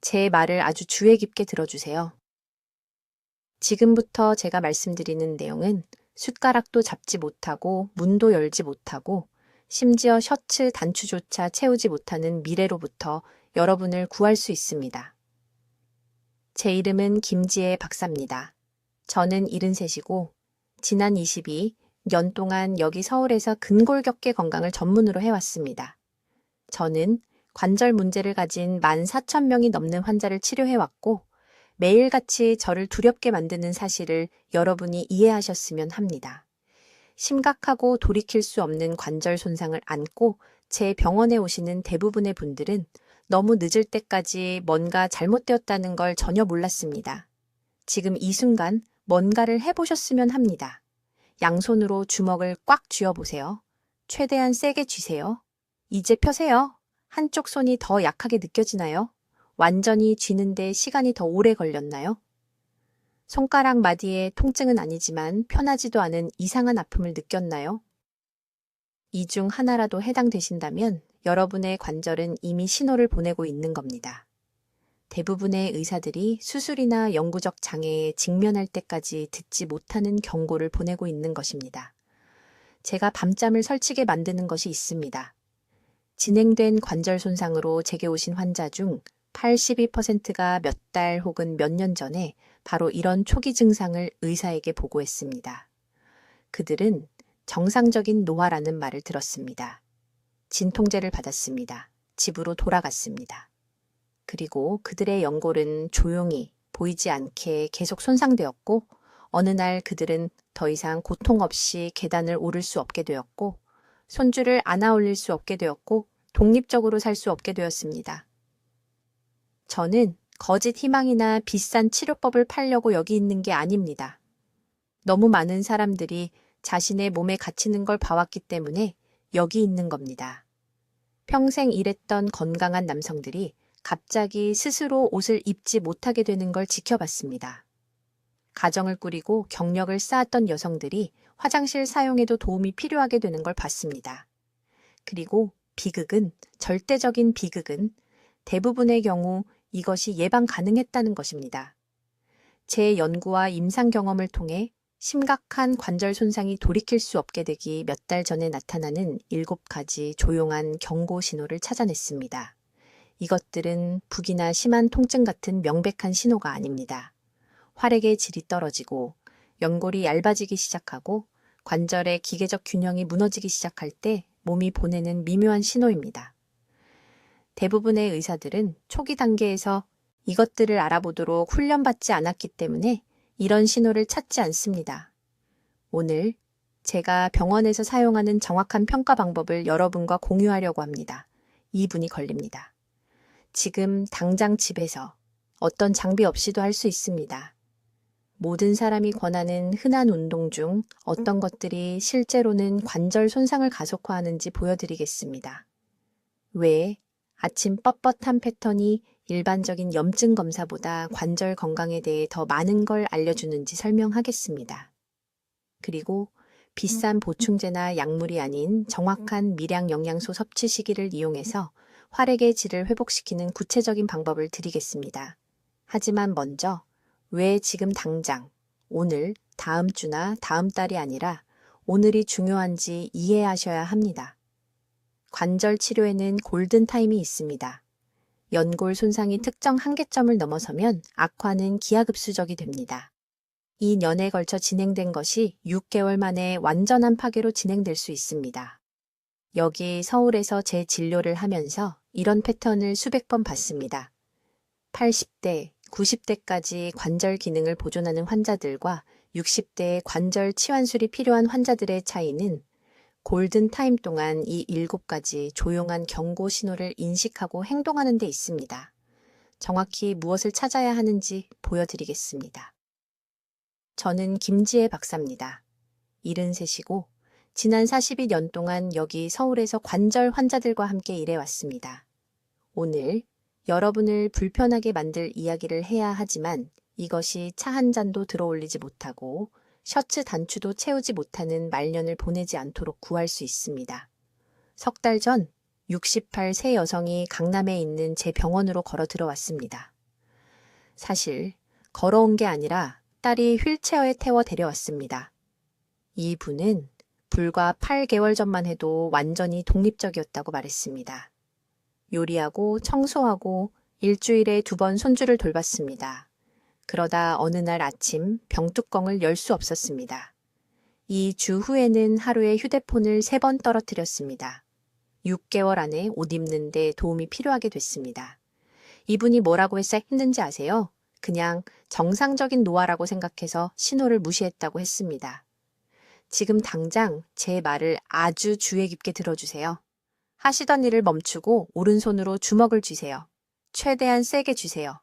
제 말을 아주 주의 깊게 들어주세요. 지금부터 제가 말씀드리는 내용은 숟가락도 잡지 못하고 문도 열지 못하고 심지어 셔츠 단추조차 채우지 못하는 미래로부터 여러분을 구할 수 있습니다. 제 이름은 김지혜 박사입니다. 저는 73이고 지난 22년 동안 여기 서울에서 근골격계 건강을 전문으로 해왔습니다. 저는 관절 문제를 가진 14,000명이 넘는 환자를 치료해왔고 매일같이 저를 두렵게 만드는 사실을 여러분이 이해하셨으면 합니다. 심각하고 돌이킬 수 없는 관절 손상을 안고 제 병원에 오시는 대부분의 분들은 너무 늦을 때까지 뭔가 잘못되었다는 걸 전혀 몰랐습니다. 지금 이 순간 뭔가를 해보셨으면 합니다. 양손으로 주먹을 꽉 쥐어보세요. 최대한 세게 쥐세요. 이제 펴세요. 한쪽 손이 더 약하게 느껴지나요? 완전히 쥐는데 시간이 더 오래 걸렸나요? 손가락 마디에 통증은 아니지만 편하지도 않은 이상한 아픔을 느꼈나요? 이 중 하나라도 해당되신다면 여러분의 관절은 이미 신호를 보내고 있는 겁니다. 대부분의 의사들이 수술이나 영구적 장애에 직면할 때까지 듣지 못하는 경고를 보내고 있는 것입니다. 제가 밤잠을 설치게 만드는 것이 있습니다. 진행된 관절 손상으로 제게 오신 환자 중 82%가 몇 달 혹은 몇 년 전에 바로 이런 초기 증상을 의사에게 보고했습니다. 그들은 정상적인 노화라는 말을 들었습니다. 진통제를 받았습니다. 집으로 돌아갔습니다. 그리고 그들의 연골은 조용히 보이지 않게 계속 손상되었고 어느 날 그들은 더 이상 고통 없이 계단을 오를 수 없게 되었고 손주를 안아 올릴 수 없게 되었고 독립적으로 살 수 없게 되었습니다. 저는 거짓 희망이나 비싼 치료법을 팔려고 여기 있는 게 아닙니다. 너무 많은 사람들이 자신의 몸에 갇히는 걸 봐왔기 때문에 여기 있는 겁니다. 평생 일했던 건강한 남성들이 갑자기 스스로 옷을 입지 못하게 되는 걸 지켜봤습니다. 가정을 꾸리고 경력을 쌓았던 여성들이 화장실 사용에도 도움이 필요하게 되는 걸 봤습니다. 그리고 비극은, 절대적인 비극은 대부분의 경우 이것이 예방 가능했다는 것입니다. 제 연구와 임상 경험을 통해 심각한 관절 손상이 돌이킬 수 없게 되기 몇 달 전에 나타나는 7가지 조용한 경고 신호를 찾아냈습니다. 이것들은 북이나 심한 통증 같은 명백한 신호가 아닙니다. 활액의 질이 떨어지고 연골이 얇아지기 시작하고 관절의 기계적 균형이 무너지기 시작할 때 몸이 보내는 미묘한 신호입니다. 대부분의 의사들은 초기 단계에서 이것들을 알아보도록 훈련받지 않았기 때문에 이런 신호를 찾지 않습니다. 오늘 제가 병원에서 사용하는 정확한 평가 방법을 여러분과 공유하려고 합니다. 2분이 걸립니다. 지금 당장 집에서 어떤 장비 없이도 할 수 있습니다. 모든 사람이 권하는 흔한 운동 중 어떤 것들이 실제로는 관절 손상을 가속화하는지 보여드리겠습니다. 왜 아침 뻣뻣한 패턴이 일반적인 염증 검사보다 관절 건강에 대해 더 많은 걸 알려주는지 설명하겠습니다. 그리고 비싼 보충제나 약물이 아닌 정확한 미량 영양소 섭취 시기를 이용해서 활액의 질을 회복시키는 구체적인 방법을 드리겠습니다. 하지만 먼저 왜 지금 당장, 오늘, 다음 주나 다음 달이 아니라 오늘이 중요한지 이해하셔야 합니다. 관절 치료에는 골든타임이 있습니다. 연골 손상이 특정 한계점을 넘어서면 악화는 기하급수적이 됩니다. 2년에 걸쳐 진행된 것이 6개월 만에 완전한 파괴로 진행될 수 있습니다. 여기 서울에서 제 진료를 하면서 이런 패턴을 수백 번 봤습니다. 80대, 90대까지 관절 기능을 보존하는 환자들과 60대의 관절 치환술이 필요한 환자들의 차이는 골든타임 동안 이 7가지 조용한 경고 신호를 인식하고 행동하는 데 있습니다. 정확히 무엇을 찾아야 하는지 보여드리겠습니다. 저는 김지혜 박사입니다. 73이고 지난 42년 동안 여기 서울에서 관절 환자들과 함께 일해왔습니다. 오늘 여러분을 불편하게 만들 이야기를 해야 하지만 이것이 차 한 잔도 들어올리지 못하고 셔츠 단추도 채우지 못하는 말년을 보내지 않도록 구할 수 있습니다. 석 달 전 68세 여성이 강남에 있는 제 병원으로 걸어 들어왔습니다. 사실 걸어온 게 아니라 딸이 휠체어에 태워 데려왔습니다. 이 분은 불과 8개월 전만 해도 완전히 독립적이었다고 말했습니다. 요리하고 청소하고 일주일에 2번 손주를 돌봤습니다. 그러다 어느 날 아침 병뚜껑을 열 수 없었습니다. 이 주 후에는 하루에 휴대폰을 3번 떨어뜨렸습니다. 6개월 안에 옷 입는데 도움이 필요하게 됐습니다. 이분이 뭐라고 해서 힘든지 아세요? 그냥 정상적인 노화라고 생각해서 신호를 무시했다고 했습니다. 지금 당장 제 말을 아주 주의 깊게 들어주세요. 하시던 일을 멈추고 오른손으로 주먹을 쥐세요. 최대한 세게 쥐세요.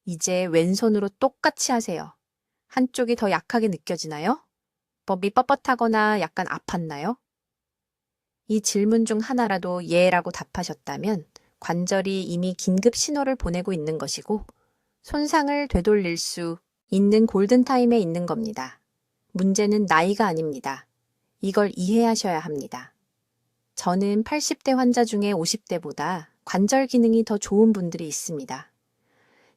이제 왼손으로 똑같이 하세요. 한쪽이 더 약하게 느껴지나요? 법이 뻣뻣하거나 약간 아팠나요? 이 질문 중 하나라도 예라고 답하셨다면 관절이 이미 긴급 신호를 보내고 있는 것이고 손상을 되돌릴 수 있는 골든타임에 있는 겁니다. 문제는 나이가 아닙니다. 이걸 이해하셔야 합니다. 저는 80대 환자 중에 50대보다 관절 기능이 더 좋은 분들이 있습니다.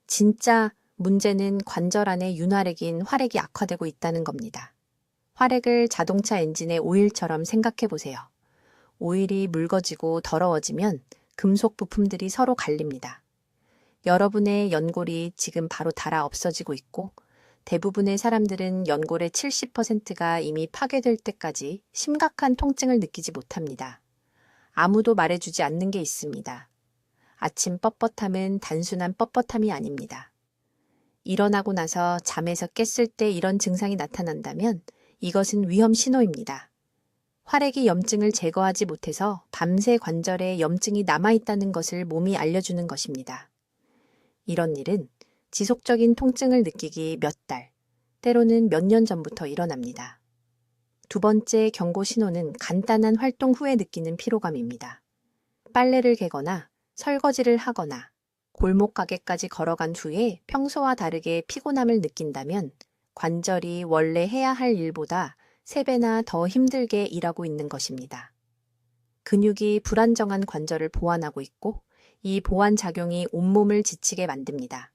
진짜 문제는 관절 안에 윤활액인 활액이 악화되고 있다는 겁니다. 활액을 자동차 엔진의 오일처럼 생각해 보세요. 오일이 묽어지고 더러워지면 금속 부품들이 서로 갈립니다. 여러분의 연골이 지금 바로 닳아 없어지고 있고 대부분의 사람들은 연골의 70%가 이미 파괴될 때까지 심각한 통증을 느끼지 못합니다. 아무도 말해주지 않는 게 있습니다. 아침 뻣뻣함은 단순한 뻣뻣함이 아닙니다. 일어나고 나서 잠에서 깼을 때 이런 증상이 나타난다면 이것은 위험 신호입니다. 활액이 염증을 제거하지 못해서 밤새 관절에 염증이 남아있다는 것을 몸이 알려주는 것입니다. 이런 일은 지속적인 통증을 느끼기 몇 달, 때로는 몇 년 전부터 일어납니다. 2번째 경고 신호는 간단한 활동 후에 느끼는 피로감입니다. 빨래를 개거나 설거지를 하거나 골목 가게까지 걸어간 후에 평소와 다르게 피곤함을 느낀다면 관절이 원래 해야 할 일보다 3배나 더 힘들게 일하고 있는 것입니다. 근육이 불안정한 관절을 보완하고 있고 이 보완 작용이 온몸을 지치게 만듭니다.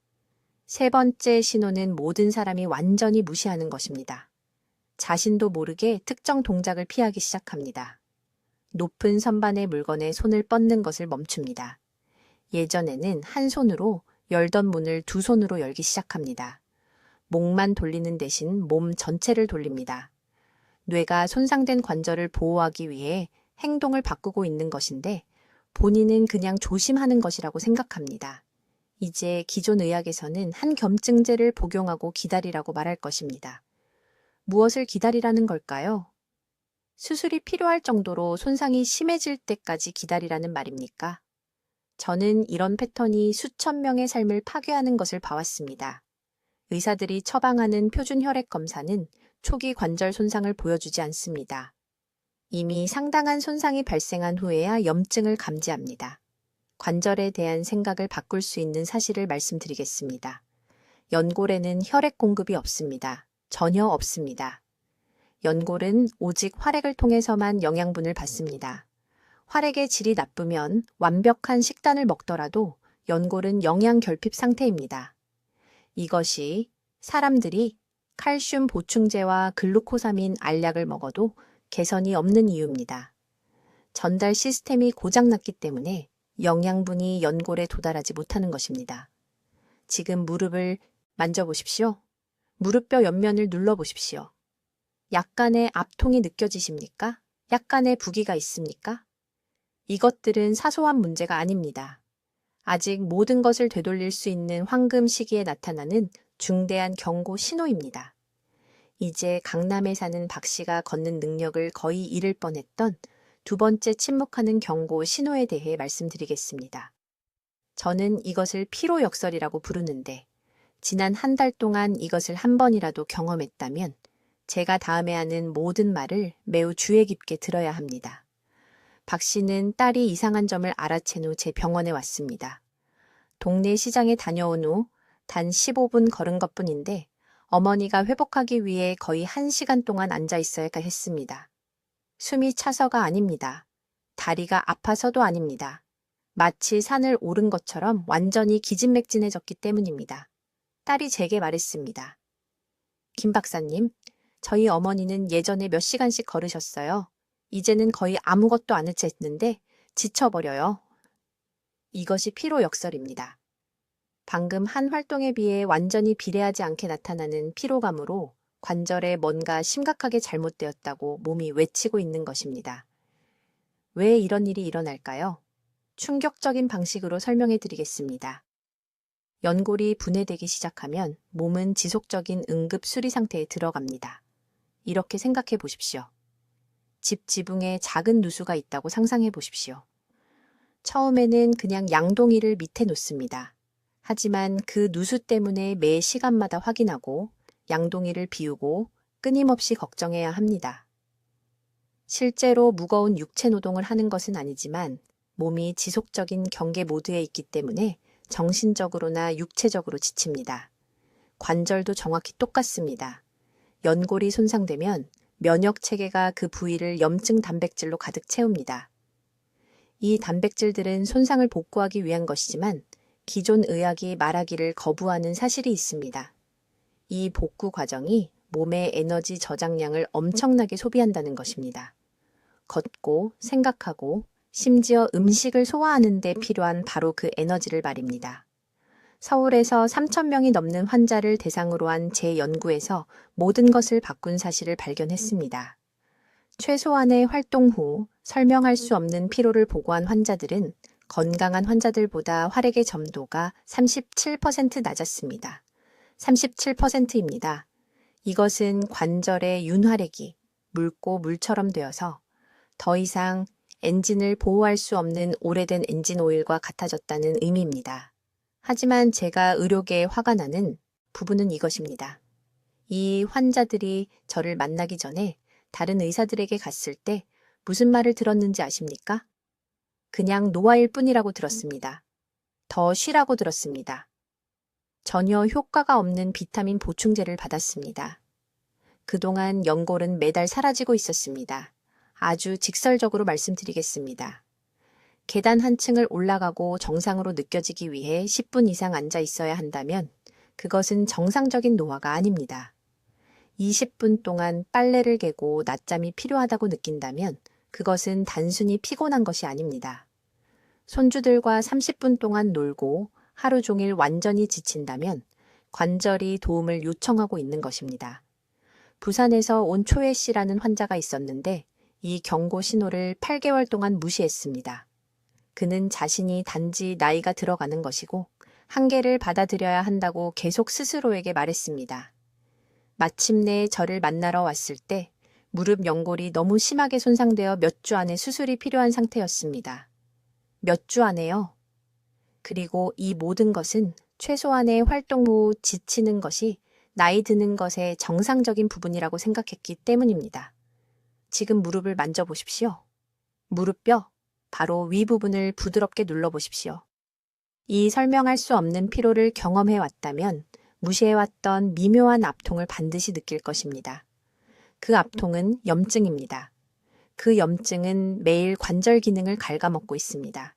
3번째 신호는 모든 사람이 완전히 무시하는 것입니다. 자신도 모르게 특정 동작을 피하기 시작합니다. 높은 선반의 물건에 손을 뻗는 것을 멈춥니다. 예전에는 한 손으로 열던 문을 2손으로 열기 시작합니다. 목만 돌리는 대신 몸 전체를 돌립니다. 뇌가 손상된 관절을 보호하기 위해 행동을 바꾸고 있는 것인데 본인은 그냥 조심하는 것이라고 생각합니다. 이제 기존 의학에서는 한겸증제를 복용하고 기다리라고 말할 것입니다. 무엇을 기다리라는 걸까요? 수술이 필요할 정도로 손상이 심해질 때까지 기다리라는 말입니까? 저는 이런 패턴이 수천 명의 삶을 파괴하는 것을 봐왔습니다. 의사들이 처방하는 표준 혈액 검사는 초기 관절 손상을 보여주지 않습니다. 이미 상당한 손상이 발생한 후에야 염증을 감지합니다. 관절에 대한 생각을 바꿀 수 있는 사실을 말씀드리겠습니다. 연골에는 혈액 공급이 없습니다. 전혀 없습니다. 연골은 오직 활액을 통해서만 영양분을 받습니다. 활액의 질이 나쁘면 완벽한 식단을 먹더라도 연골은 영양 결핍 상태입니다. 이것이 사람들이 칼슘 보충제와 글루코사민 알약을 먹어도 개선이 없는 이유입니다. 전달 시스템이 고장났기 때문에 영양분이 연골에 도달하지 못하는 것입니다. 지금 무릎을 만져보십시오. 무릎뼈 옆면을 눌러보십시오. 약간의 압통이 느껴지십니까? 약간의 부기가 있습니까? 이것들은 사소한 문제가 아닙니다. 아직 모든 것을 되돌릴 수 있는 황금 시기에 나타나는 중대한 경고 신호입니다. 이제 강남에 사는 박 씨가 걷는 능력을 거의 잃을 뻔했던 2번째 침묵하는 경고 신호에 대해 말씀드리겠습니다. 저는 이것을 피로역설이라고 부르는데 지난 한 달 동안 이것을 한 번이라도 경험했다면 제가 다음에 하는 모든 말을 매우 주의 깊게 들어야 합니다. 박 씨는 딸이 이상한 점을 알아챈 후 제 병원에 왔습니다. 동네 시장에 다녀온 후 단 15분 걸은 것뿐인데 어머니가 회복하기 위해 거의 1시간 동안 앉아 있어야 했습니다. 숨이 차서가 아닙니다. 다리가 아파서도 아닙니다. 마치 산을 오른 것처럼 완전히 기진맥진해졌기 때문입니다. 딸이 제게 말했습니다. 김 박사님, 저희 어머니는 예전에 몇 시간씩 걸으셨어요. 이제는 거의 아무것도 안 했는데 지쳐버려요. 이것이 피로 역설입니다. 방금 한 활동에 비해 완전히 비례하지 않게 나타나는 피로감으로 관절에 뭔가 심각하게 잘못되었다고 몸이 외치고 있는 것입니다. 왜 이런 일이 일어날까요? 충격적인 방식으로 설명해 드리겠습니다. 연골이 분해되기 시작하면 몸은 지속적인 응급 수리 상태에 들어갑니다. 이렇게 생각해 보십시오. 집 지붕에 작은 누수가 있다고 상상해 보십시오. 처음에는 그냥 양동이를 밑에 놓습니다. 하지만 그 누수 때문에 매 시간마다 확인하고 양동이를 비우고 끊임없이 걱정해야 합니다. 실제로 무거운 육체 노동을 하는 것은 아니지만 몸이 지속적인 경계 모드에 있기 때문에 정신적으로나 육체적으로 지칩니다. 관절도 정확히 똑같습니다. 연골이 손상되면 면역 체계가 그 부위를 염증 단백질로 가득 채웁니다. 이 단백질들은 손상을 복구하기 위한 것이지만 기존 의학이 말하기를 거부하는 사실이 있습니다. 이 복구 과정이 몸의 에너지 저장량을 엄청나게 소비한다는 것입니다. 걷고 생각하고 심지어 음식을 소화하는 데 필요한 바로 그 에너지를 말입니다. 서울에서 3,000명이 넘는 환자를 대상으로 한 제 연구에서 모든 것을 바꾼 사실을 발견했습니다. 최소한의 활동 후 설명할 수 없는 피로를 보고한 환자들은 건강한 환자들보다 활액의 점도가 37% 낮았습니다. 37%입니다. 이것은 관절의 윤활액이 묽고 물처럼 되어서 더 이상 엔진을 보호할 수 없는 오래된 엔진 오일과 같아졌다는 의미입니다. 하지만 제가 의료계에 화가 나는 부분은 이것입니다. 이 환자들이 저를 만나기 전에 다른 의사들에게 갔을 때 무슨 말을 들었는지 아십니까? 그냥 노화일 뿐이라고 들었습니다. 더 쉬라고 들었습니다. 전혀 효과가 없는 비타민 보충제를 받았습니다. 그동안 연골은 매달 사라지고 있었습니다. 아주 직설적으로 말씀드리겠습니다. 계단 한 층을 올라가고 정상으로 느껴지기 위해 10분 이상 앉아 있어야 한다면 그것은 정상적인 노화가 아닙니다. 20분 동안 빨래를 개고 낮잠이 필요하다고 느낀다면 그것은 단순히 피곤한 것이 아닙니다. 손주들과 30분 동안 놀고 하루 종일 완전히 지친다면 관절이 도움을 요청하고 있는 것입니다. 부산에서 온 초혜 씨라는 환자가 있었는데 이 경고 신호를 8개월 동안 무시했습니다. 그는 자신이 단지 나이가 들어가는 것이고 한계를 받아들여야 한다고 계속 스스로에게 말했습니다. 마침내 저를 만나러 왔을 때 무릎 연골이 너무 심하게 손상되어 몇 주 안에 수술이 필요한 상태였습니다. 몇 주 안에요. 그리고 이 모든 것은 최소한의 활동 후 지치는 것이 나이 드는 것의 정상적인 부분이라고 생각했기 때문입니다. 지금 무릎을 만져보십시오. 무릎뼈, 바로 위 부분을 부드럽게 눌러보십시오. 이 설명할 수 없는 피로를 경험해 왔다면 무시해왔던 미묘한 압통을 반드시 느낄 것입니다. 그 압통은 염증입니다. 그 염증은 매일 관절 기능을 갉아먹고 있습니다.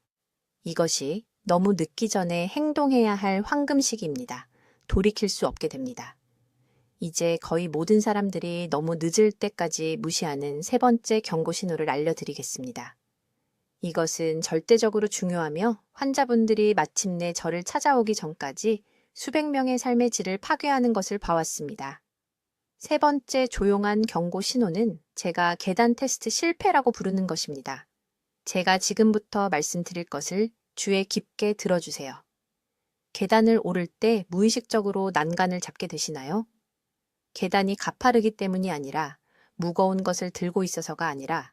이것이 너무 늦기 전에 행동해야 할 황금시기입니다. 돌이킬 수 없게 됩니다. 이제 거의 모든 사람들이 너무 늦을 때까지 무시하는 세 번째 경고 신호를 알려드리겠습니다. 이것은 절대적으로 중요하며 환자분들이 마침내 저를 찾아오기 전까지 수백 명의 삶의 질을 파괴하는 것을 봐왔습니다. 세 번째 조용한 경고 신호는 제가 계단 테스트 실패라고 부르는 것입니다. 제가 지금부터 말씀드릴 것을 주의 깊게 들어주세요. 계단을 오를 때 무의식적으로 난간을 잡게 되시나요? 계단이 가파르기 때문이 아니라 무거운 것을 들고 있어서가 아니라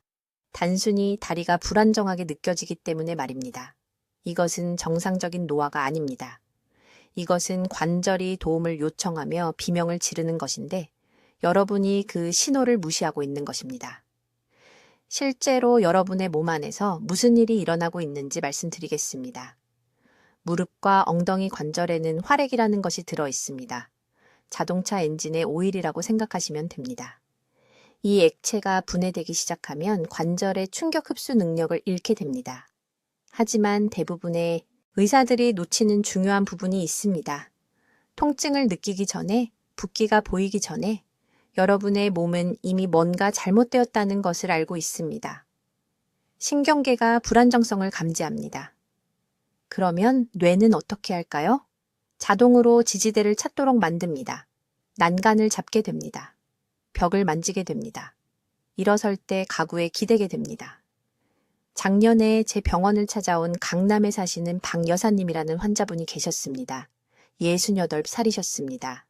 단순히 다리가 불안정하게 느껴지기 때문에 말입니다. 이것은 정상적인 노화가 아닙니다. 이것은 관절이 도움을 요청하며 비명을 지르는 것인데 여러분이 그 신호를 무시하고 있는 것입니다. 실제로 여러분의 몸 안에서 무슨 일이 일어나고 있는지 말씀드리겠습니다. 무릎과 엉덩이 관절에는 활액이라는 것이 들어 있습니다. 자동차 엔진의 오일이라고 생각하시면 됩니다. 이 액체가 분해되기 시작하면 관절의 충격 흡수 능력을 잃게 됩니다. 하지만 대부분의 의사들이 놓치는 중요한 부분이 있습니다. 통증을 느끼기 전에, 붓기가 보이기 전에 여러분의 몸은 이미 뭔가 잘못되었다는 것을 알고 있습니다. 신경계가 불안정성을 감지합니다. 그러면 뇌는 어떻게 할까요? 자동으로 지지대를 찾도록 만듭니다. 난간을 잡게 됩니다. 벽을 만지게 됩니다. 일어설 때 가구에 기대게 됩니다. 작년에 제 병원을 찾아온 강남에 사시는 박 여사님이라는 환자분이 계셨습니다. 68살이셨습니다.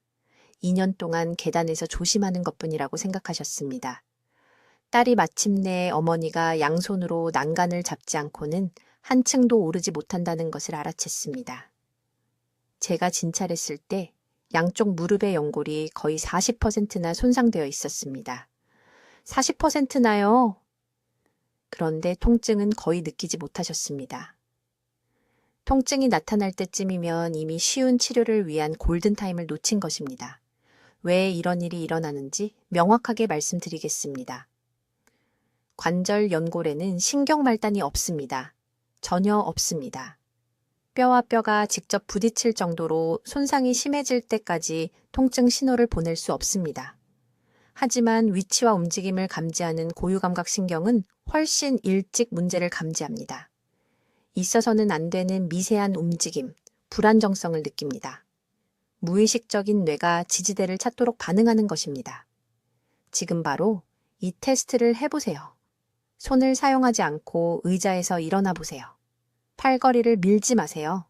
2년 동안 계단에서 조심하는 것뿐이라고 생각하셨습니다. 딸이 마침내 어머니가 양손으로 난간을 잡지 않고는 한 층도 오르지 못한다는 것을 알아챘습니다. 제가 진찰했을 때 양쪽 무릎의 연골이 거의 40%나 손상되어 있었습니다. 40%나요? 그런데 통증은 거의 느끼지 못하셨습니다. 통증이 나타날 때쯤이면 이미 쉬운 치료를 위한 골든타임을 놓친 것입니다. 왜 이런 일이 일어나는지 명확하게 말씀드리겠습니다. 관절 연골에는 신경말단이 없습니다. 전혀 없습니다. 뼈와 뼈가 직접 부딪힐 정도로 손상이 심해질 때까지 통증 신호를 보낼 수 없습니다. 하지만 위치와 움직임을 감지하는 고유감각신경은 훨씬 일찍 문제를 감지합니다. 있어서는 안 되는 미세한 움직임, 불안정성을 느낍니다. 무의식적인 뇌가 지지대를 찾도록 반응하는 것입니다. 지금 바로 이 테스트를 해보세요. 손을 사용하지 않고 의자에서 일어나 보세요. 팔걸이를 밀지 마세요.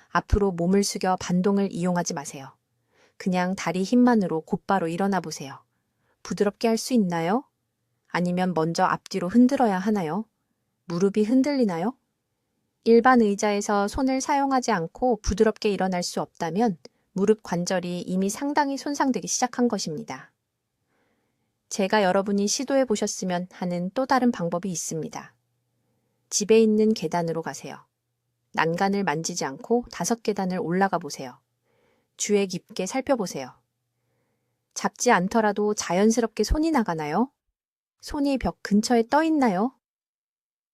앞으로 몸을 숙여 반동을 이용하지 마세요. 그냥 다리 힘만으로 곧바로 일어나 보세요. 부드럽게 할 수 있나요? 아니면 먼저 앞뒤로 흔들어야 하나요? 무릎이 흔들리나요? 일반 의자에서 손을 사용하지 않고 부드럽게 일어날 수 없다면 무릎 관절이 이미 상당히 손상되기 시작한 것입니다. 제가 여러분이 시도해 보셨으면 하는 또 다른 방법이 있습니다. 집에 있는 계단으로 가세요. 난간을 만지지 않고 5계단을 올라가 보세요. 주의 깊게 살펴보세요. 잡지 않더라도 자연스럽게 손이 나가나요? 손이 벽 근처에 떠 있나요?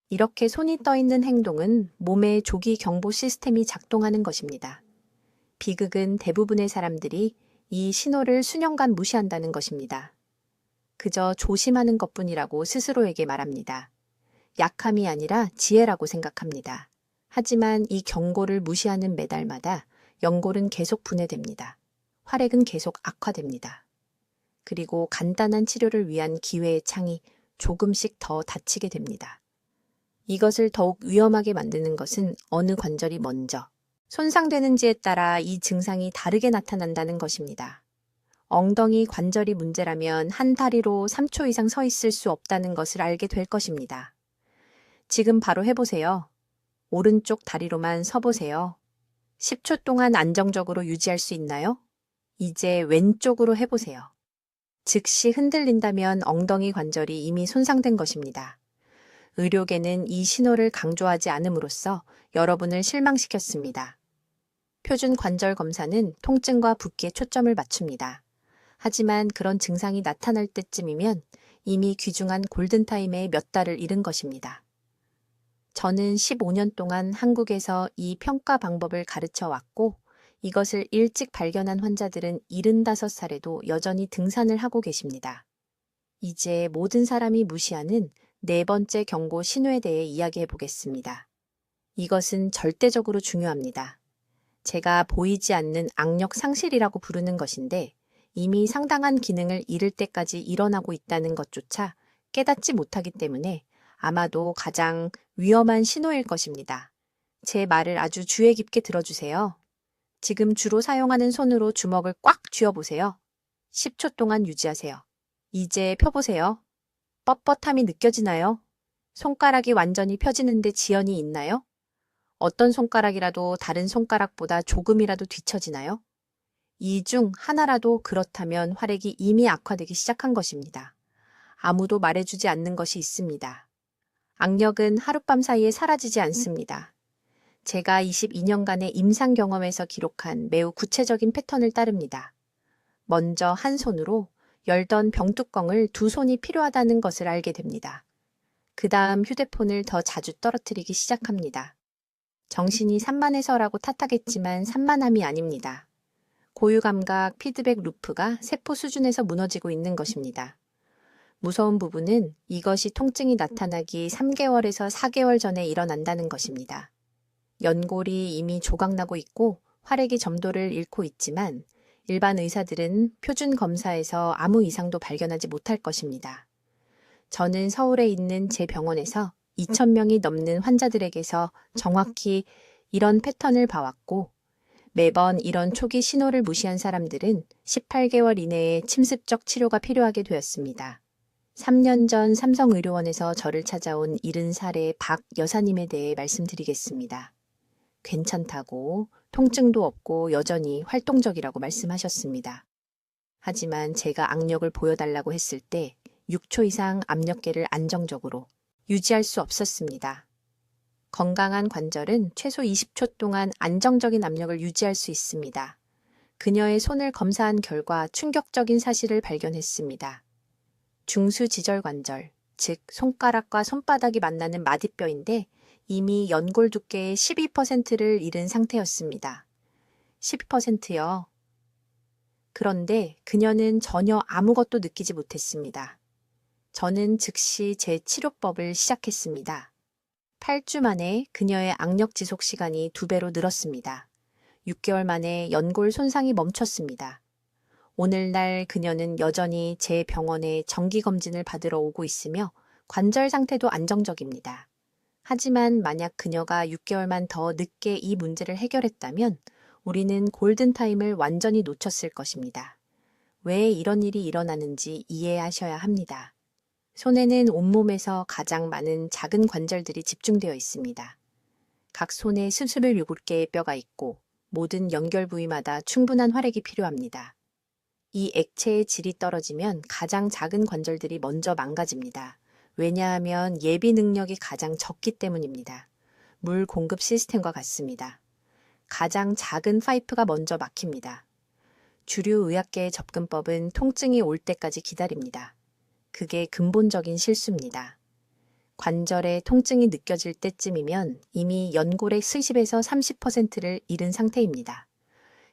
이렇게 손이 떠 있는 행동은 몸의 조기 경보 시스템이 작동하는 것입니다. 비극은 대부분의 사람들이 이 신호를 수년간 무시한다는 것입니다. 그저 조심하는 것뿐이라고 스스로에게 말합니다. 약함이 아니라 지혜라고 생각합니다. 하지만 이 경고를 무시하는 매달마다 연골은 계속 분해됩니다. 활액은 계속 악화됩니다. 그리고 간단한 치료를 위한 기회의 창이 조금씩 더 닫히게 됩니다. 이것을 더욱 위험하게 만드는 것은 어느 관절이 먼저 손상되는지에 따라 이 증상이 다르게 나타난다는 것입니다. 엉덩이 관절이 문제라면 한 다리로 3초 이상 서 있을 수 없다는 것을 알게 될 것입니다. 지금 바로 해보세요. 오른쪽 다리로만 서보세요. 10초 동안 안정적으로 유지할 수 있나요? 이제 왼쪽으로 해보세요. 즉시 흔들린다면 엉덩이 관절이 이미 손상된 것입니다. 의료계는 이 신호를 강조하지 않음으로써 여러분을 실망시켰습니다. 표준 관절 검사는 통증과 붓기에 초점을 맞춥니다. 하지만 그런 증상이 나타날 때쯤이면 이미 귀중한 골든타임에 몇 달을 잃은 것입니다. 저는 15년 동안 한국에서 이 평가 방법을 가르쳐 왔고 이것을 일찍 발견한 환자들은 75살에도 여전히 등산을 하고 계십니다. 이제 모든 사람이 무시하는 4번째 경고 신호에 대해 이야기해 보겠습니다. 이것은 절대적으로 중요합니다. 제가 보이지 않는 악력 상실이라고 부르는 것인데 이미 상당한 기능을 잃을 때까지 일어나고 있다는 것조차 깨닫지 못하기 때문에 아마도 가장 위험한 신호일 것입니다. 제 말을 아주 주의 깊게 들어주세요. 지금 주로 사용하는 손으로 주먹을 꽉 쥐어보세요. 10초 동안 유지하세요. 이제 펴보세요. 뻣뻣함이 느껴지나요? 손가락이 완전히 펴지는데 지연이 있나요? 어떤 손가락이라도 다른 손가락보다 조금이라도 뒤처지나요? 이 중 하나라도 그렇다면 활액이 이미 악화되기 시작한 것입니다. 아무도 말해주지 않는 것이 있습니다. 악력은 하룻밤 사이에 사라지지 않습니다. 제가 22년간의 임상 경험에서 기록한 매우 구체적인 패턴을 따릅니다. 먼저 한 손으로 열던 병뚜껑을 2손이 필요하다는 것을 알게 됩니다. 그 다음 휴대폰을 더 자주 떨어뜨리기 시작합니다. 정신이 산만해서라고 탓하겠지만 산만함이 아닙니다. 고유감각 피드백 루프가 세포 수준에서 무너지고 있는 것입니다. 무서운 부분은 이것이 통증이 나타나기 3개월에서 4개월 전에 일어난다는 것입니다. 연골이 이미 조각나고 있고 활액이 점도를 잃고 있지만 일반 의사들은 표준 검사에서 아무 이상도 발견하지 못할 것입니다. 저는 서울에 있는 제 병원에서 2,000명이 넘는 환자들에게서 정확히 이런 패턴을 봐왔고 매번 이런 초기 신호를 무시한 사람들은 18개월 이내에 침습적 치료가 필요하게 되었습니다. 3년 전 삼성의료원에서 저를 찾아온 70살의 박 여사님에 대해 말씀드리겠습니다. 괜찮다고, 통증도 없고 여전히 활동적이라고 말씀하셨습니다. 하지만 제가 악력을 보여달라고 했을 때 6초 이상 압력계를 안정적으로 유지할 수 없었습니다. 건강한 관절은 최소 20초 동안 안정적인 압력을 유지할 수 있습니다. 그녀의 손을 검사한 결과 충격적인 사실을 발견했습니다. 중수지절관절, 즉 손가락과 손바닥이 만나는 마디뼈인데 이미 연골 두께의 12%를 잃은 상태였습니다. 12%요. 그런데 그녀는 전혀 아무것도 느끼지 못했습니다. 저는 즉시 제 치료법을 시작했습니다. 8주 만에 그녀의 악력 지속 시간이 2배로 늘었습니다. 6개월 만에 연골 손상이 멈췄습니다. 오늘날 그녀는 여전히 제 병원에 정기검진을 받으러 오고 있으며 관절 상태도 안정적입니다. 하지만 만약 그녀가 6개월만 더 늦게 이 문제를 해결했다면 우리는 골든타임을 완전히 놓쳤을 것입니다. 왜 이런 일이 일어나는지 이해하셔야 합니다. 손에는 온몸에서 가장 많은 작은 관절들이 집중되어 있습니다. 각 손에 27개의 뼈가 있고 모든 연결 부위마다 충분한 활액이 필요합니다. 이 액체의 질이 떨어지면 가장 작은 관절들이 먼저 망가집니다. 왜냐하면 예비 능력이 가장 적기 때문입니다. 물 공급 시스템과 같습니다. 가장 작은 파이프가 먼저 막힙니다. 주류 의학계의 접근법은 통증이 올 때까지 기다립니다. 그게 근본적인 실수입니다. 관절에 통증이 느껴질 때쯤이면 이미 연골의 10에서 30%를 잃은 상태입니다.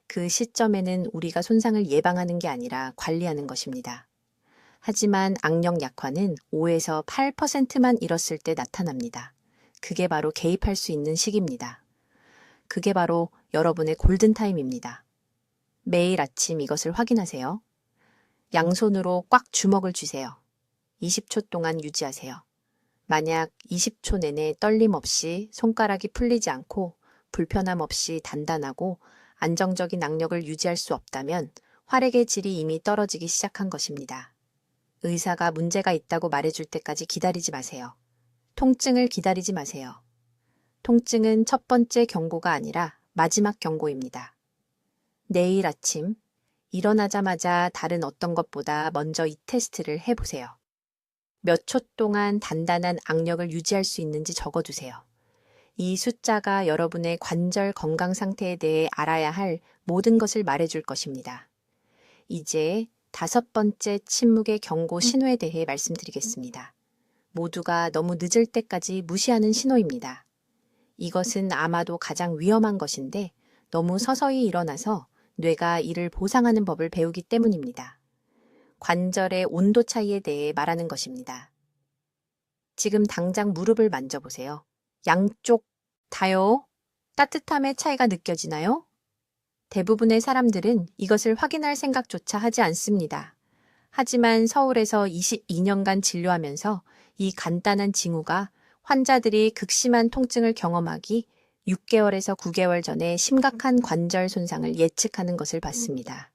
그 시점에는 우리가 손상을 예방하는 게 아니라 관리하는 것입니다. 하지만 악력 약화는 5에서 8%만 잃었을 때 나타납니다. 그게 바로 개입할 수 있는 시기입니다. 그게 바로 여러분의 골든타임입니다. 매일 아침 이것을 확인하세요. 양손으로 꽉 주먹을 쥐세요. 20초 동안 유지하세요. 만약 20초 내내 떨림 없이 손가락이 풀리지 않고 불편함 없이 단단하고 안정적인 악력을 유지할 수 없다면 활액의 질이 이미 떨어지기 시작한 것입니다. 의사가 문제가 있다고 말해줄 때까지 기다리지 마세요. 통증을 기다리지 마세요. 통증은 첫 번째 경고가 아니라 마지막 경고입니다. 내일 아침 일어나자마자 다른 어떤 것보다 먼저 이 테스트를 해보세요. 몇 초 동안 단단한 악력을 유지할 수 있는지 적어두세요. 이 숫자가 여러분의 관절 건강 상태에 대해 알아야 할 모든 것을 말해줄 것입니다. 이제 5번째 침묵의 경고 신호에 대해 말씀드리겠습니다. 모두가 너무 늦을 때까지 무시하는 신호입니다. 이것은 아마도 가장 위험한 것인데 너무 서서히 일어나서 뇌가 이를 보상하는 법을 배우기 때문입니다. 관절의 온도 차이에 대해 말하는 것입니다. 지금 당장 무릎을 만져보세요. 양쪽 다요? 따뜻함의 차이가 느껴지나요? 대부분의 사람들은 이것을 확인할 생각조차 하지 않습니다. 하지만 서울에서 22년간 진료하면서 이 간단한 징후가 환자들이 극심한 통증을 경험하기 6개월에서 9개월 전에 심각한 관절 손상을 예측하는 것을 봤습니다.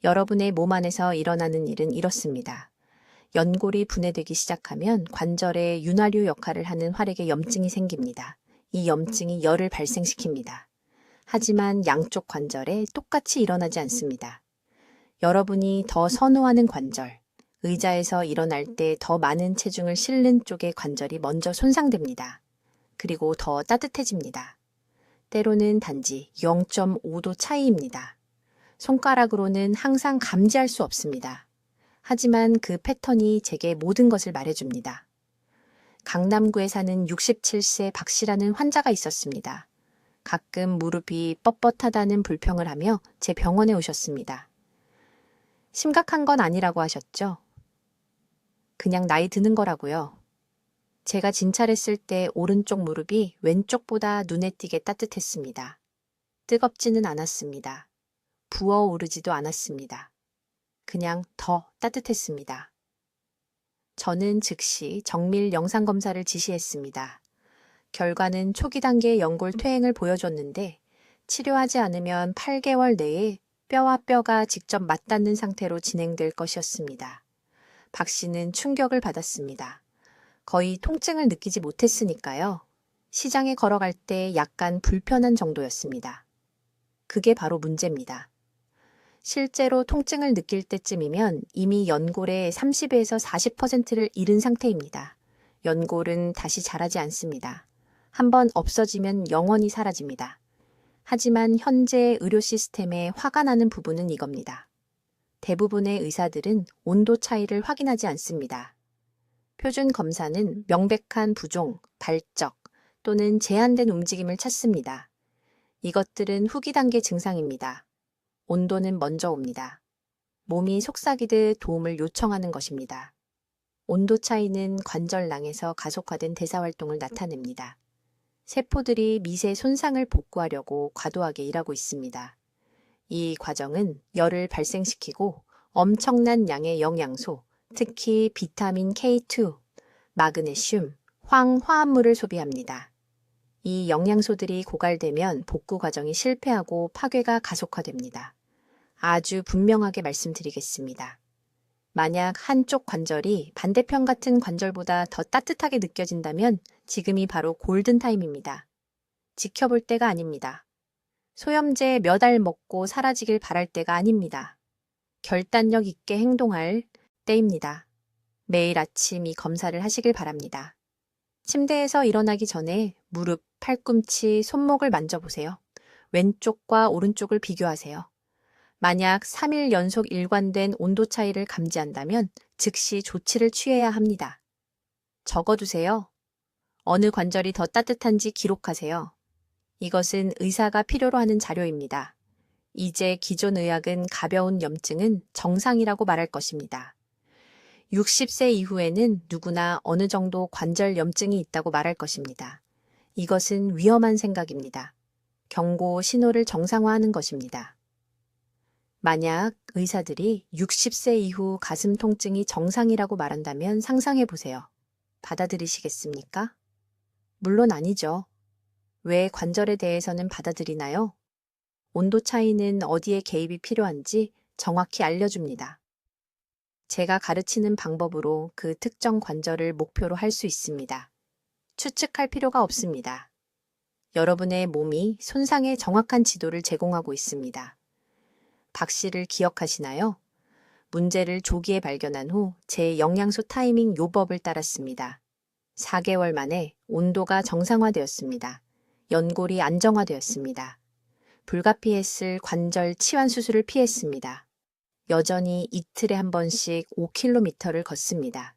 여러분의 몸 안에서 일어나는 일은 이렇습니다. 연골이 분해되기 시작하면 관절에 윤활유 역할을 하는 활액에 염증이 생깁니다. 이 염증이 열을 발생시킵니다. 하지만 양쪽 관절에 똑같이 일어나지 않습니다. 여러분이 더 선호하는 관절, 의자에서 일어날 때 더 많은 체중을 실는 쪽의 관절이 먼저 손상됩니다. 그리고 더 따뜻해집니다. 때로는 단지 0.5도 차이입니다. 손가락으로는 항상 감지할 수 없습니다. 하지만 그 패턴이 제게 모든 것을 말해줍니다. 강남구에 사는 67세 박 씨라는 환자가 있었습니다. 가끔 무릎이 뻣뻣하다는 불평을 하며 제 병원에 오셨습니다. 심각한 건 아니라고 하셨죠? 그냥 나이 드는 거라고요. 제가 진찰했을 때 오른쪽 무릎이 왼쪽보다 눈에 띄게 따뜻했습니다. 뜨겁지는 않았습니다. 부어오르지도 않았습니다. 그냥 더 따뜻했습니다. 저는 즉시 정밀 영상검사를 지시했습니다. 결과는 초기 단계의 연골 퇴행을 보여줬는데 치료하지 않으면 8개월 내에 뼈와 뼈가 직접 맞닿는 상태로 진행될 것이었습니다. 박 씨는 충격을 받았습니다. 거의 통증을 느끼지 못했으니까요. 시장에 걸어갈 때 약간 불편한 정도였습니다. 그게 바로 문제입니다. 실제로 통증을 느낄 때쯤이면 이미 연골의 30에서 40%를 잃은 상태입니다. 연골은 다시 자라지 않습니다. 한번 없어지면 영원히 사라집니다. 하지만 현재 의료 시스템에 화가 나는 부분은 이겁니다. 대부분의 의사들은 온도 차이를 확인하지 않습니다. 표준 검사는 명백한 부종, 발적 또는 제한된 움직임을 찾습니다. 이것들은 후기 단계 증상입니다. 온도는 먼저 옵니다. 몸이 속삭이듯 도움을 요청하는 것입니다. 온도 차이는 관절낭에서 가속화된 대사활동을 나타냅니다. 세포들이 미세 손상을 복구하려고 과도하게 일하고 있습니다. 이 과정은 열을 발생시키고 엄청난 양의 영양소, 특히 비타민 K2, 마그네슘, 황 화합물을 소비합니다. 이 영양소들이 고갈되면 복구 과정이 실패하고 파괴가 가속화됩니다. 아주 분명하게 말씀드리겠습니다. 만약 한쪽 관절이 반대편 같은 관절보다 더 따뜻하게 느껴진다면 지금이 바로 골든타임입니다. 지켜볼 때가 아닙니다. 소염제 몇 알 먹고 사라지길 바랄 때가 아닙니다. 결단력 있게 행동할 때입니다. 매일 아침 이 검사를 하시길 바랍니다. 침대에서 일어나기 전에 무릎, 팔꿈치, 손목을 만져보세요. 왼쪽과 오른쪽을 비교하세요. 만약 3일 연속 일관된 온도 차이를 감지한다면 즉시 조치를 취해야 합니다. 적어두세요. 어느 관절이 더 따뜻한지 기록하세요. 이것은 의사가 필요로 하는 자료입니다. 이제 기존 의학은 가벼운 염증은 정상이라고 말할 것입니다. 60세 이후에는 누구나 어느 정도 관절 염증이 있다고 말할 것입니다. 이것은 위험한 생각입니다. 경고 신호를 정상화하는 것입니다. 만약 의사들이 60세 이후 가슴 통증이 정상이라고 말한다면 상상해 보세요. 받아들이시겠습니까? 물론 아니죠. 왜 관절에 대해서는 받아들이나요? 온도 차이는 어디에 개입이 필요한지 정확히 알려줍니다. 제가 가르치는 방법으로 그 특정 관절을 목표로 할 수 있습니다. 추측할 필요가 없습니다. 여러분의 몸이 손상의 정확한 지도를 제공하고 있습니다. 박 씨를 기억하시나요? 문제를 조기에 발견한 후 제 영양소 타이밍 요법을 따랐습니다. 4개월 만에 온도가 정상화되었습니다. 연골이 안정화되었습니다. 불가피했을 관절 치환 수술을 피했습니다. 여전히 이틀에 한 번씩 5km를 걷습니다.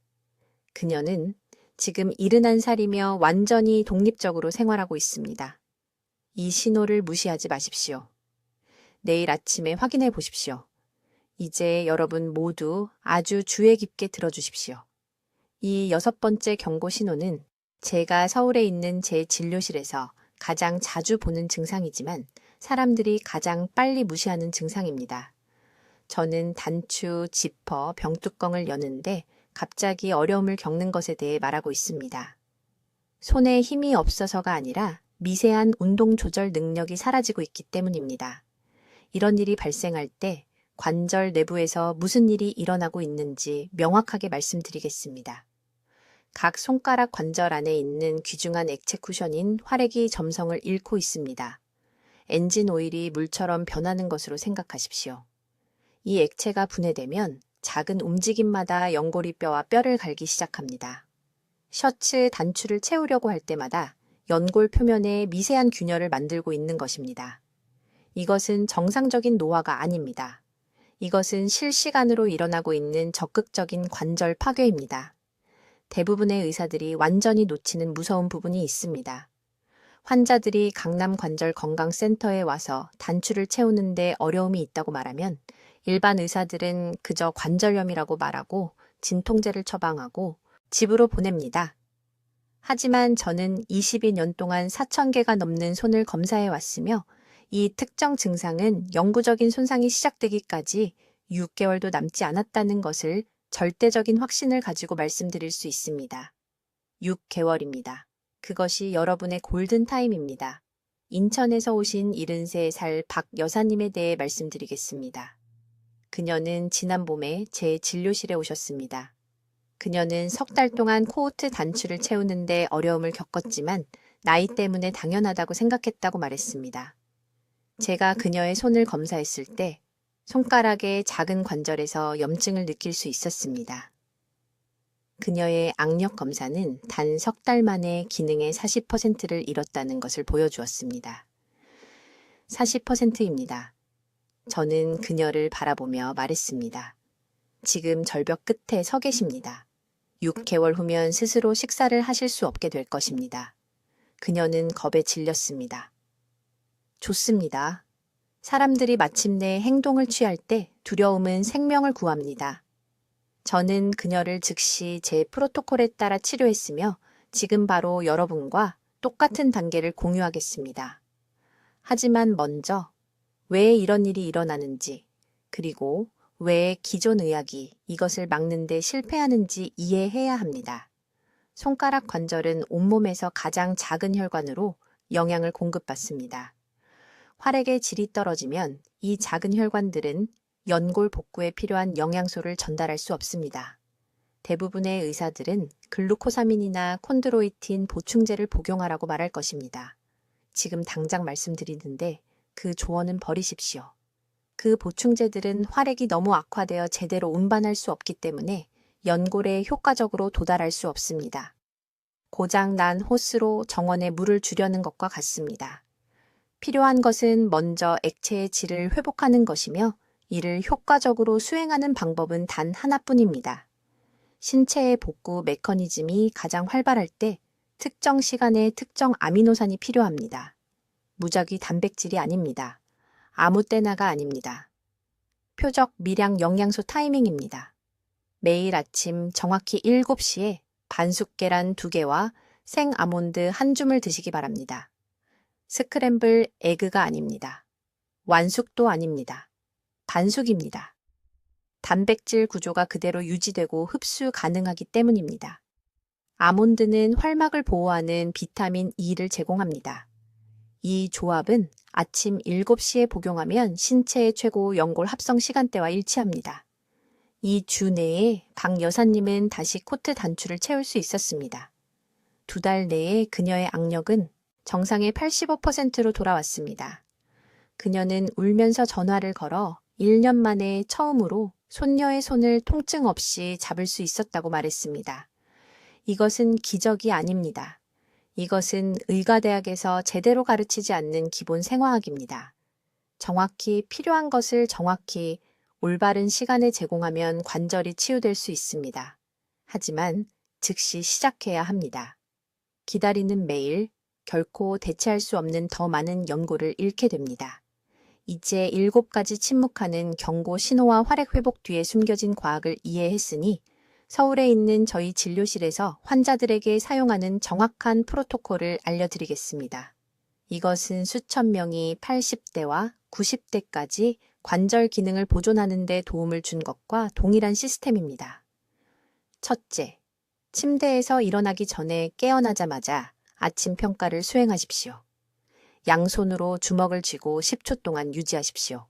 그녀는 지금 71살이며 완전히 독립적으로 생활하고 있습니다. 이 신호를 무시하지 마십시오. 내일 아침에 확인해 보십시오. 이제 여러분 모두 아주 주의 깊게 들어주십시오. 이 6번째 경고 신호는 제가 서울에 있는 제 진료실에서 가장 자주 보는 증상이지만 사람들이 가장 빨리 무시하는 증상입니다. 저는 단추, 지퍼, 병뚜껑을 여는데 갑자기 어려움을 겪는 것에 대해 말하고 있습니다. 손에 힘이 없어서가 아니라 미세한 운동 조절 능력이 사라지고 있기 때문입니다. 이런 일이 발생할 때 관절 내부에서 무슨 일이 일어나고 있는지 명확하게 말씀드리겠습니다. 각 손가락 관절 안에 있는 귀중한 액체 쿠션인 활액이 점성을 잃고 있습니다. 엔진 오일이 물처럼 변하는 것으로 생각하십시오. 이 액체가 분해되면 작은 움직임마다 연골이 뼈와 뼈를 갈기 시작합니다. 셔츠 단추를 채우려고 할 때마다 연골 표면에 미세한 균열을 만들고 있는 것입니다. 이것은 정상적인 노화가 아닙니다. 이것은 실시간으로 일어나고 있는 적극적인 관절 파괴입니다. 대부분의 의사들이 완전히 놓치는 무서운 부분이 있습니다. 환자들이 강남관절건강센터에 와서 단추를 채우는데 어려움이 있다고 말하면 일반 의사들은 그저 관절염이라고 말하고 진통제를 처방하고 집으로 보냅니다. 하지만 저는 22년 동안 4,000개가 넘는 손을 검사해 왔으며 이 특정 증상은 영구적인 손상이 시작되기까지 6개월도 남지 않았다는 것을 절대적인 확신을 가지고 말씀드릴 수 있습니다. 6개월입니다. 그것이 여러분의 골든타임입니다. 인천에서 오신 73살 박 여사님에 대해 말씀드리겠습니다. 그녀는 지난 봄에 제 진료실에 오셨습니다. 그녀는 석 달 동안 코호트 단추를 채우는데 어려움을 겪었지만 나이 때문에 당연하다고 생각했다고 말했습니다. 제가 그녀의 손을 검사했을 때 손가락의 작은 관절에서 염증을 느낄 수 있었습니다. 그녀의 악력 검사는 단 석 달 만에 기능의 40%를 잃었다는 것을 보여주었습니다. 40%입니다. 저는 그녀를 바라보며 말했습니다. 지금 절벽 끝에 서 계십니다. 6개월 후면 스스로 식사를 하실 수 없게 될 것입니다. 그녀는 겁에 질렸습니다. 좋습니다. 사람들이 마침내 행동을 취할 때 두려움은 생명을 구합니다. 저는 그녀를 즉시 제 프로토콜에 따라 치료했으며 지금 바로 여러분과 똑같은 단계를 공유하겠습니다. 하지만 먼저 왜 이런 일이 일어나는지 그리고 왜 기존 의학이 이것을 막는 데 실패하는지 이해해야 합니다. 손가락 관절은 온몸에서 가장 작은 혈관으로 영양을 공급받습니다. 활액의 질이 떨어지면 이 작은 혈관들은 연골 복구에 필요한 영양소를 전달할 수 없습니다. 대부분의 의사들은 글루코사민이나 콘드로이틴 보충제를 복용하라고 말할 것입니다. 지금 당장 말씀드리는데 그 조언은 버리십시오. 그 보충제들은 활액이 너무 악화되어 제대로 운반할 수 없기 때문에 연골에 효과적으로 도달할 수 없습니다. 고장 난 호스로 정원에 물을 주려는 것과 같습니다. 필요한 것은 먼저 액체의 질을 회복하는 것이며 이를 효과적으로 수행하는 방법은 단 하나뿐입니다. 신체의 복구 메커니즘이 가장 활발할 때 특정 시간에 특정 아미노산이 필요합니다. 무작위 단백질이 아닙니다. 아무 때나가 아닙니다. 표적 미량 영양소 타이밍입니다. 매일 아침 정확히 7시에 반숙 계란 2개와 생 아몬드 1줌을 드시기 바랍니다. 스크램블 에그가 아닙니다. 완숙도 아닙니다. 반숙입니다. 단백질 구조가 그대로 유지되고 흡수 가능하기 때문입니다. 아몬드는 활막을 보호하는 비타민 E를 제공합니다. 이 조합은 아침 7시에 복용하면 신체의 최고 연골 합성 시간대와 일치합니다. 이 주 내에 박 여사님은 다시 코트 단추를 채울 수 있었습니다. 2달 내에 그녀의 악력은 정상의 85%로 돌아왔습니다. 그녀는 울면서 전화를 걸어 1년 만에 처음으로 손녀의 손을 통증 없이 잡을 수 있었다고 말했습니다. 이것은 기적이 아닙니다. 이것은 의과대학에서 제대로 가르치지 않는 기본 생화학입니다. 정확히 필요한 것을 정확히 올바른 시간에 제공하면 관절이 치유될 수 있습니다. 하지만 즉시 시작해야 합니다. 기다리는 매일 결코 대체할 수 없는 더 많은 연골을 잃게 됩니다. 이제 7가지 침묵하는 경고 신호와 활액 회복 뒤에 숨겨진 과학을 이해했으니 서울에 있는 저희 진료실에서 환자들에게 사용하는 정확한 프로토콜을 알려드리겠습니다. 이것은 수천 명이 80대와 90대까지 관절 기능을 보존하는 데 도움을 준 것과 동일한 시스템입니다. 첫째, 침대에서 일어나기 전에 깨어나자마자 아침 평가를 수행하십시오. 양손으로 주먹을 쥐고 10초 동안 유지하십시오.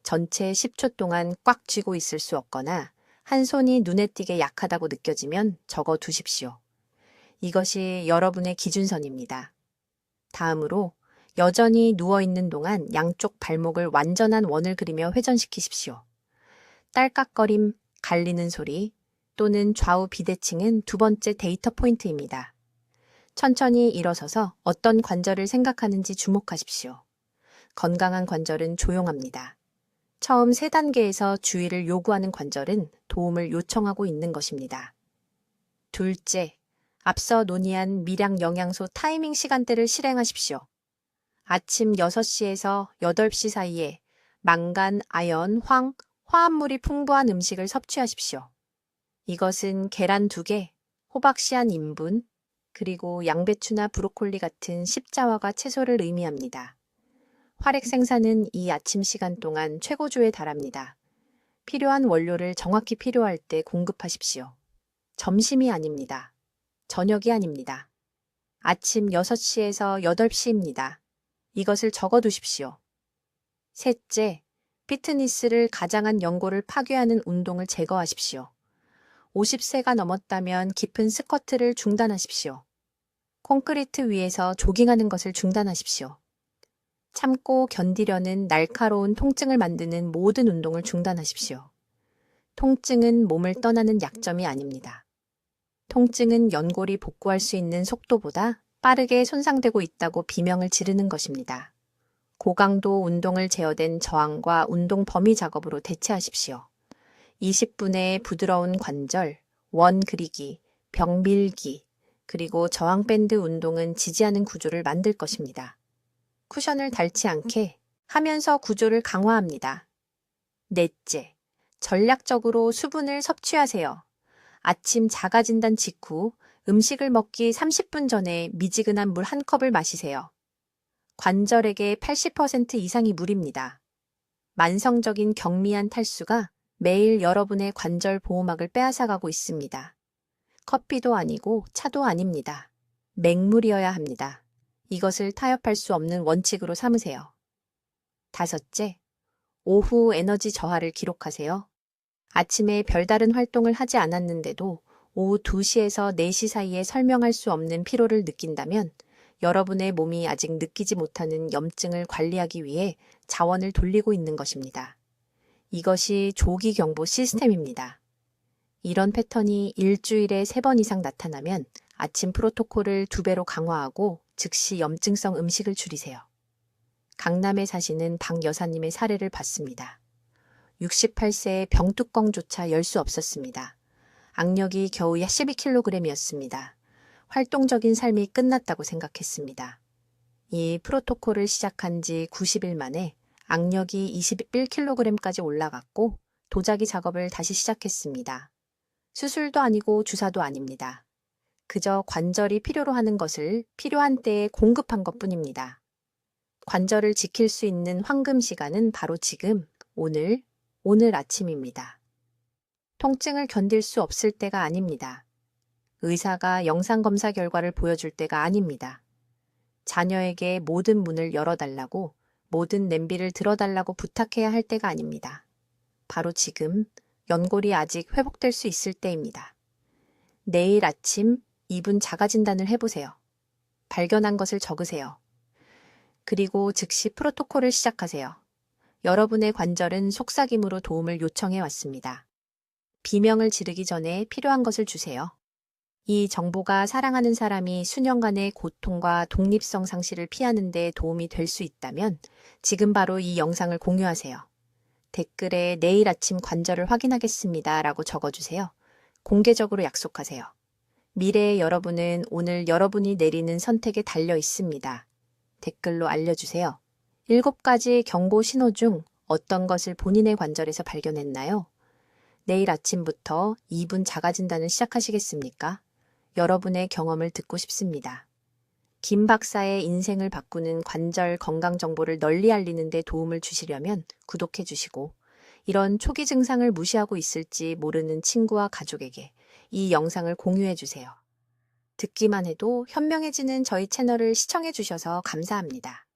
전체 10초 동안 꽉 쥐고 있을 수 없거나 한 손이 눈에 띄게 약하다고 느껴지면 적어 두십시오. 이것이 여러분의 기준선입니다. 다음으로 여전히 누워있는 동안 양쪽 발목을 완전한 원을 그리며 회전시키십시오. 딸깍거림, 갈리는 소리 또는 좌우 비대칭은 2번째 데이터 포인트입니다. 천천히 일어서서 어떤 관절을 생각하는지 주목하십시오. 건강한 관절은 조용합니다. 처음 3단계에서 주의를 요구하는 관절은 도움을 요청하고 있는 것입니다. 둘째, 앞서 논의한 미량 영양소 타이밍 시간대를 실행하십시오. 아침 6시에서 8시 사이에 망간, 아연, 황, 화합물이 풍부한 음식을 섭취하십시오. 이것은 계란 2개, 호박씨 한 인분, 그리고 양배추나 브로콜리 같은 십자화과 채소를 의미합니다. 활액 생산은 이 아침 시간 동안 최고조에 달합니다. 필요한 원료를 정확히 필요할 때 공급하십시오. 점심이 아닙니다. 저녁이 아닙니다. 아침 6시에서 8시입니다. 이것을 적어두십시오. 셋째, 피트니스를 가장한 연골을 파괴하는 운동을 제거하십시오. 50세가 넘었다면 깊은 스쿼트를 중단하십시오. 콘크리트 위에서 조깅하는 것을 중단하십시오. 참고 견디려는 날카로운 통증을 만드는 모든 운동을 중단하십시오. 통증은 몸을 떠나는 약점이 아닙니다. 통증은 연골이 복구할 수 있는 속도보다 빠르게 손상되고 있다고 비명을 지르는 것입니다. 고강도 운동을 제어된 저항과 운동 범위 작업으로 대체하십시오. 20분의 부드러운 관절, 원 그리기, 벽 밀기, 그리고 저항 밴드 운동은 지지하는 구조를 만들 것입니다. 쿠션을 닳지 않게 하면서 구조를 강화합니다. 넷째, 전략적으로 수분을 섭취하세요. 아침 자가진단 직후 음식을 먹기 30분 전에 미지근한 물 1컵을 마시세요. 관절에게 80% 이상이 물입니다. 만성적인 경미한 탈수가 매일 여러분의 관절 보호막을 빼앗아가고 있습니다. 커피도 아니고 차도 아닙니다. 맹물이어야 합니다. 이것을 타협할 수 없는 원칙으로 삼으세요. 다섯째, 오후 에너지 저하를 기록하세요. 아침에 별다른 활동을 하지 않았는데도 오후 2시에서 4시 사이에 설명할 수 없는 피로를 느낀다면 여러분의 몸이 아직 느끼지 못하는 염증을 관리하기 위해 자원을 돌리고 있는 것입니다. 이것이 조기 경보 시스템입니다. 이런 패턴이 일주일에 3번 이상 나타나면 아침 프로토콜을 2배로 강화하고 즉시 염증성 음식을 줄이세요. 강남에 사시는 박 여사님의 사례를 봤습니다. 68세의 병뚜껑조차 열 수 없었습니다. 악력이 겨우 12kg이었습니다. 활동적인 삶이 끝났다고 생각했습니다. 이 프로토콜을 시작한 지 90일 만에 악력이 21kg까지 올라갔고 도자기 작업을 다시 시작했습니다. 수술도 아니고 주사도 아닙니다. 그저 관절이 필요로 하는 것을 필요한 때에 공급한 것뿐입니다. 관절을 지킬 수 있는 황금 시간은 바로 지금, 오늘 아침입니다. 통증을 견딜 수 없을 때가 아닙니다. 의사가 영상검사 결과를 보여줄 때가 아닙니다. 자녀에게 모든 문을 열어달라고, 모든 냄비를 들어달라고 부탁해야 할 때가 아닙니다. 바로 지금 연골이 아직 회복될 수 있을 때입니다. 내일 아침 2분 자가진단을 해보세요. 발견한 것을 적으세요. 그리고 즉시 프로토콜을 시작하세요. 여러분의 관절은 속삭임으로 도움을 요청해 왔습니다. 비명을 지르기 전에 필요한 것을 주세요. 이 정보가 사랑하는 사람이 수년간의 고통과 독립성 상실을 피하는 데 도움이 될 수 있다면 지금 바로 이 영상을 공유하세요. 댓글에 내일 아침 관절을 확인하겠습니다 라고 적어주세요. 공개적으로 약속하세요. 미래의 여러분은 오늘 여러분이 내리는 선택에 달려 있습니다. 댓글로 알려주세요. 7가지 경고 신호 중 어떤 것을 본인의 관절에서 발견했나요? 내일 아침부터 2분 자가진단을 시작하시겠습니까? 여러분의 경험을 듣고 싶습니다. 김 박사의 인생을 바꾸는 관절 건강 정보를 널리 알리는 데 도움을 주시려면 구독해 주시고 이런 초기 증상을 무시하고 있을지 모르는 친구와 가족에게 이 영상을 공유해 주세요. 듣기만 해도 현명해지는 저희 채널을 시청해 주셔서 감사합니다.